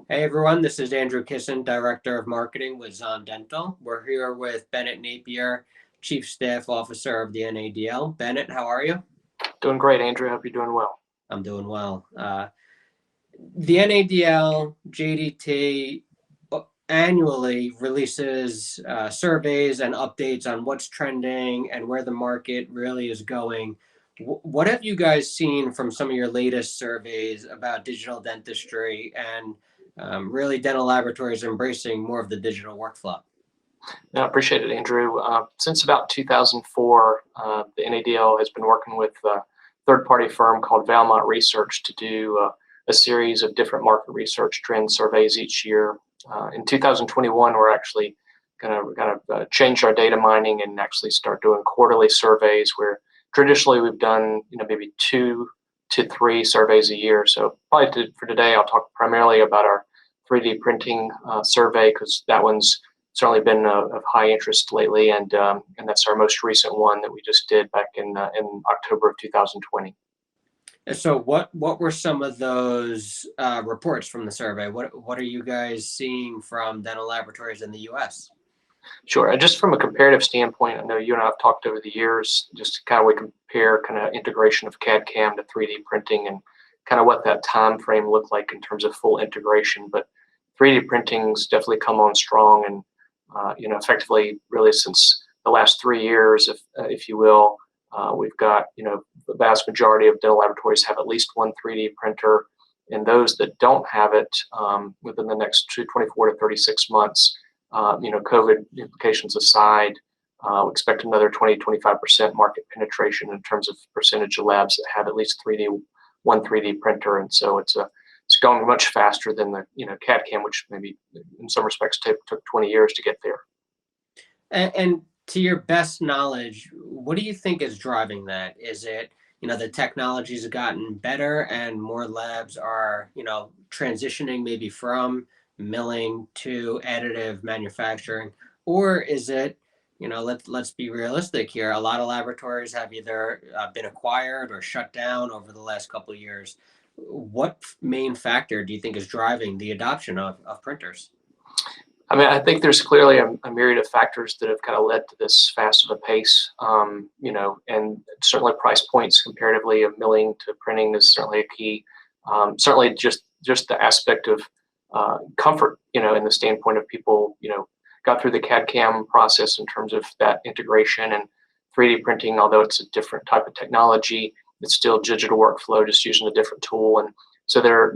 Hey everyone, this is Andrew Kissin, Director of Marketing with Zahn Dental. We're here with Bennett Napier, Chief Staff Officer of the NADL. Bennett, how are you? Doing great, Andrew. Hope you're doing well. I'm doing well. The NADL, JDT annually releases surveys and updates on what's trending and where the market really is going. What have you guys seen from some of your latest surveys about digital dentistry and really dental laboratories embracing more of the digital workflow? No, I appreciate it, Andrew. Since about 2004, the NADL has been working with a third-party firm called Valmont Research to do a series of different market research trend surveys each year. In 2021, we're actually going to change our data mining and actually start doing quarterly surveys where traditionally we've done maybe 2 to 3 surveys a year. So probably for today, I'll talk primarily about our 3D printing survey because that one's certainly been of high interest lately, and that's our most recent one that we just did back in October of 2020. So what were some of those reports from the survey? What are you guys seeing from dental laboratories in the U.S.? Sure. Just from a comparative standpoint, I know you and I have talked over the years, just kind of we compare kind of integration of CAD-CAM to 3D printing and kind of what that time frame looked like in terms of full integration. But 3D printing's definitely come on strong, and effectively, really since the last 3 years, if you will, we've got the vast majority of dental laboratories have at least one 3D printer, and those that don't have it within the next 24 to 36 months. COVID implications aside, we expect another 20-25% market penetration in terms of percentage of labs that have at least one 3D printer, and so it's going much faster than the CAD/CAM, which maybe in some respects took 20 years to get there. And to your best knowledge, what do you think is driving that? Is it the technology's gotten better and more labs are transitioning maybe from milling to additive manufacturing, or is it let's be realistic here, a lot of laboratories have either been acquired or shut down over the last couple of years. What main factor do you think is driving the adoption of printers? I mean, I think there's clearly a myriad of factors that have kind of led to this fast of a pace, and certainly price points comparatively of milling to printing is certainly a key. Certainly just the aspect of comfort, in the standpoint of people, got through the CAD/CAM process in terms of that integration, and 3D printing, although it's a different type of technology, it's still digital workflow, just using a different tool. And so they're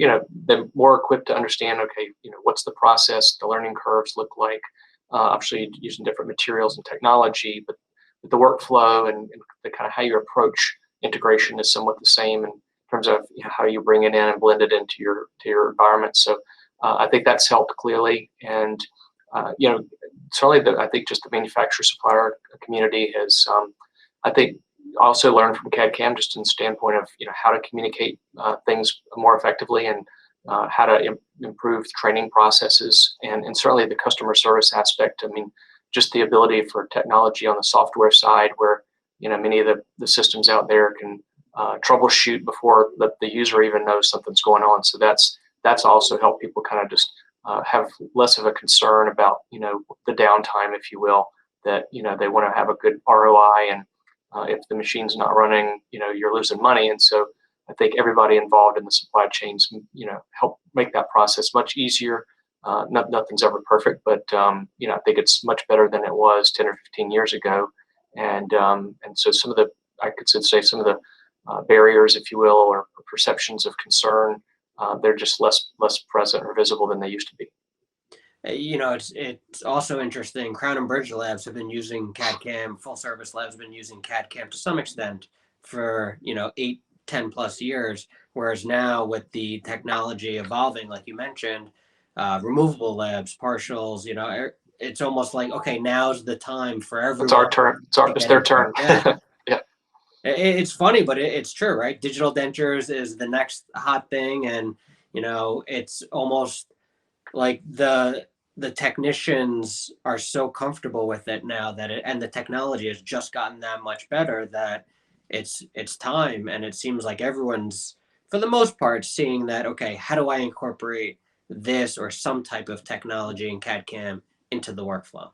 more equipped to understand, okay, what's the process, the learning curves look like, obviously using different materials and technology, but the workflow and the kind of how you approach integration is somewhat the same in terms of how you bring it in and blend it into your environment. So I think that's helped clearly. And certainly I think just the manufacturer supplier community has, I think, also learned from CAD/CAM just in the standpoint of how to communicate things more effectively, and how to improve training processes, and certainly the customer service aspect. I mean, just the ability for technology on the software side, where many of the systems out there can troubleshoot before the user even knows something's going on. So that's also helped people kind of just have less of a concern about the downtime, if you will, that they want to have a good ROI, and if the machine's not running, you're losing money. And so I think everybody involved in the supply chains, help make that process much easier. Nothing's ever perfect, but I think it's much better than it was 10 or 15 years ago. And so I could say some of the barriers, if you will, or perceptions of concern, they're just less present or visible than they used to be. It's also interesting. Crown and Bridge labs have been using CAD/CAM. Full service labs have been using CAD/CAM to some extent for 8-10+ years. Whereas now with the technology evolving, like you mentioned, removable labs, partials, it's almost like, okay, now's the time for everyone. It's our turn. It's their turn. Yeah. Yeah. It's funny, but it's true, right? Digital dentures is the next hot thing, and it's almost like the technicians are so comfortable with it now and the technology has just gotten that much better that it's time, and it seems like everyone's, for the most part, seeing that, okay, how do I incorporate this or some type of technology in CAD/CAM into the workflow?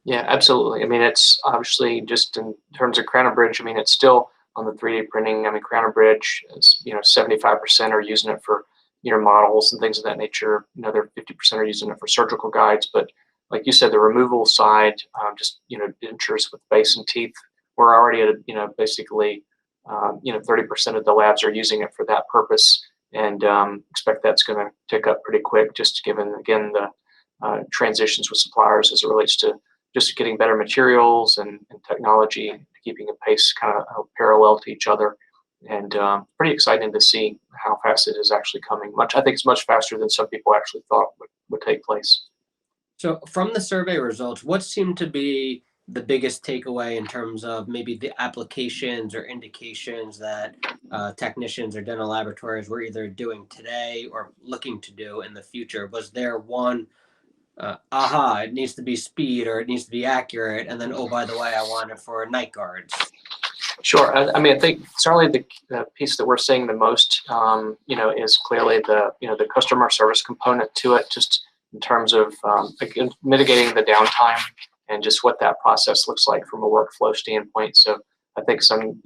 Yeah, absolutely. I mean, it's obviously just in terms of Crown and Bridge. I mean, it's still on the 3D printing. I mean, Crown and Bridge is 75% are using it for models and things of that nature. Another 50% are using it for surgical guides. But like you said, the removal side, just dentures with base and teeth, we're already at basically 30% of the labs are using it for that purpose, and expect that's going to tick up pretty quick, just given again the transitions with suppliers as it relates to just getting better materials and technology, keeping a pace kind of parallel to each other. And pretty exciting to see how fast it is actually coming. I think it's much faster than some people actually thought would take place. So, from the survey results, what seemed to be the biggest takeaway in terms of maybe the applications or indications that technicians or dental laboratories were either doing today or looking to do in the future? Was there one, it needs to be speed or it needs to be accurate, and then, oh, by the way, I want it for night guards? Sure. I mean, I think certainly the piece that we're seeing the most, is clearly the customer service component to it, just in terms of again, mitigating the downtime and just what that process looks like from a workflow standpoint. So I think some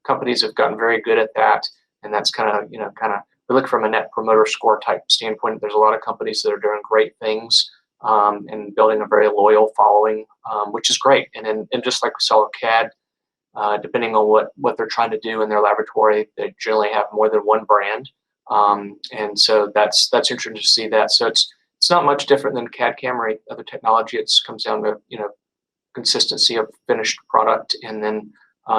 companies have gotten very good at that, and that's kind of we look from a net promoter score type standpoint. There's a lot of companies that are doing great things and building a very loyal following, which is great. And just like we saw with CAD. Depending on what they're trying to do in their laboratory, they generally have more than one brand, and so that's interesting to see that. So it's not much different than CAD/CAM or other technology. It comes down to consistency of finished product, and then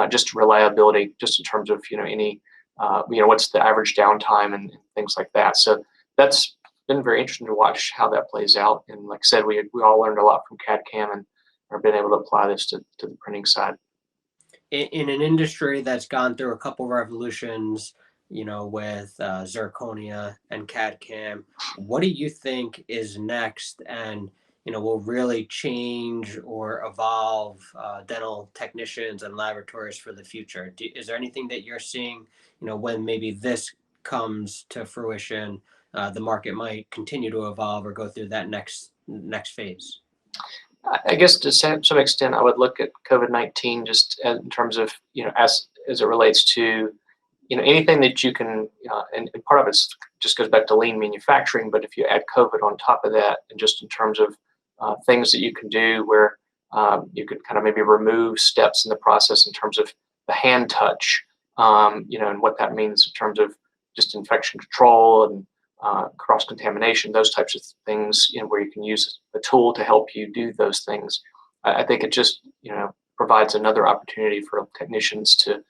just reliability, just in terms of any what's the average downtime and things like that. So that's been very interesting to watch how that plays out. And like I said, we all learned a lot from CAD/CAM and are been able to apply this to the printing side. In an industry that's gone through a couple revolutions, with zirconia and CAD/CAM, what do you think is next, and will really change or evolve dental technicians and laboratories for the future? Is there anything that you're seeing, when maybe this comes to fruition, the market might continue to evolve or go through that next phase? I guess to some extent, I would look at COVID-19 just in terms of as it relates to anything that you can, and part of it just goes back to lean manufacturing. But if you add COVID on top of that, and just in terms of things that you can do where you could kind of maybe remove steps in the process in terms of the hand touch, and what that means in terms of just infection control and cross contamination, those types of things, where you can use a tool to help you do those things. I think it just provides another opportunity for technicians to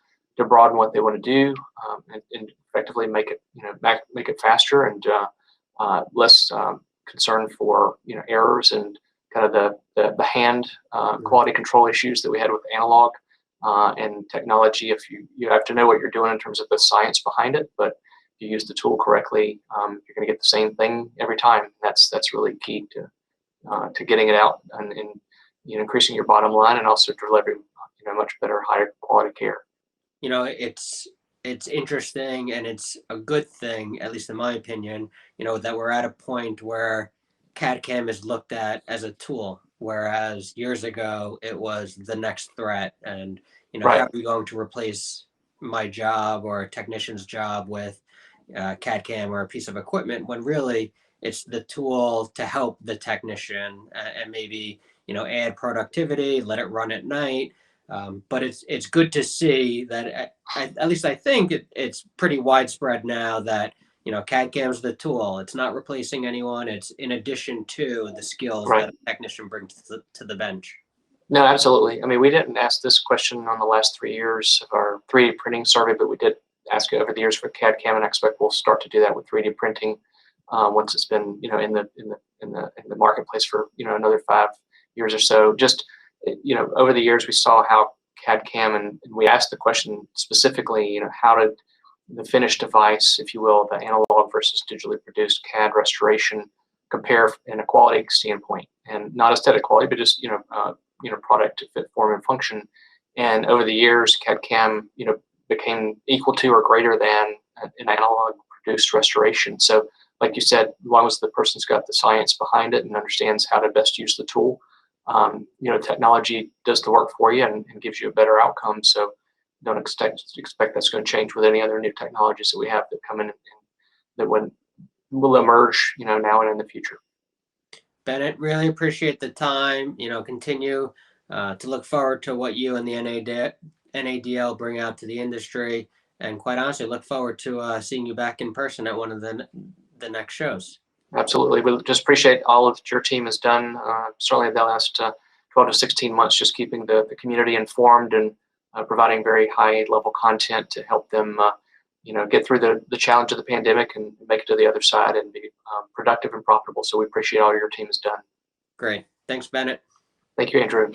broaden what they want to do, and effectively make it make it faster and less concern for errors and kind of the hand quality control issues that we had with analog and technology. If you have to know what you're doing in terms of the science behind it, but you use the tool correctly, you're going to get the same thing every time. That's really key to getting it out and increasing your bottom line, and also delivering much better, higher quality care. It's interesting, and it's a good thing, at least in my opinion, that we're at a point where CAD/CAM is looked at as a tool, whereas years ago it was the next threat. And Right. how are we going to replace my job or a technician's job with CAD/CAM or a piece of equipment, when really it's the tool to help the technician, and maybe add productivity, let it run at night. But it's good to see that at least I think it's pretty widespread now that CAD/CAM is the tool. It's not replacing anyone. It's in addition to the skills Right. that a technician brings to the bench. No, absolutely. I mean, we didn't ask this question on the last 3 years of our 3D printing survey, but we did ask it over the years for CAD/CAM, and I expect we'll start to do that with 3D printing once it's been in the marketplace for another 5 years or so. Just over the years, we saw how CAD/CAM, and we asked the question specifically, how did the finished device, if you will, the analog versus digitally produced CAD restoration compare in a quality standpoint, and not aesthetic quality, but just product to fit, form, and function. And over the years, CAD/CAM became equal to or greater than an analog produced restoration. So like you said, as long as the person's got the science behind it and understands how to best use the tool, technology does the work for you and gives you a better outcome. So don't expect that's going to change with any other new technologies that we have that come in and that will emerge, now and in the future. Bennett, really appreciate the time. Continue to look forward to what you and the NADL bring out to the industry. And quite honestly, look forward to seeing you back in person at one of the next shows. Absolutely. We just appreciate all that your team has done, certainly the last 12 to 16 months, just keeping the community informed and providing very high level content to help them get through the challenge of the pandemic and make it to the other side and be productive and profitable. So we appreciate all your team has done. Great. Thanks, Bennett. Thank you, Andrew.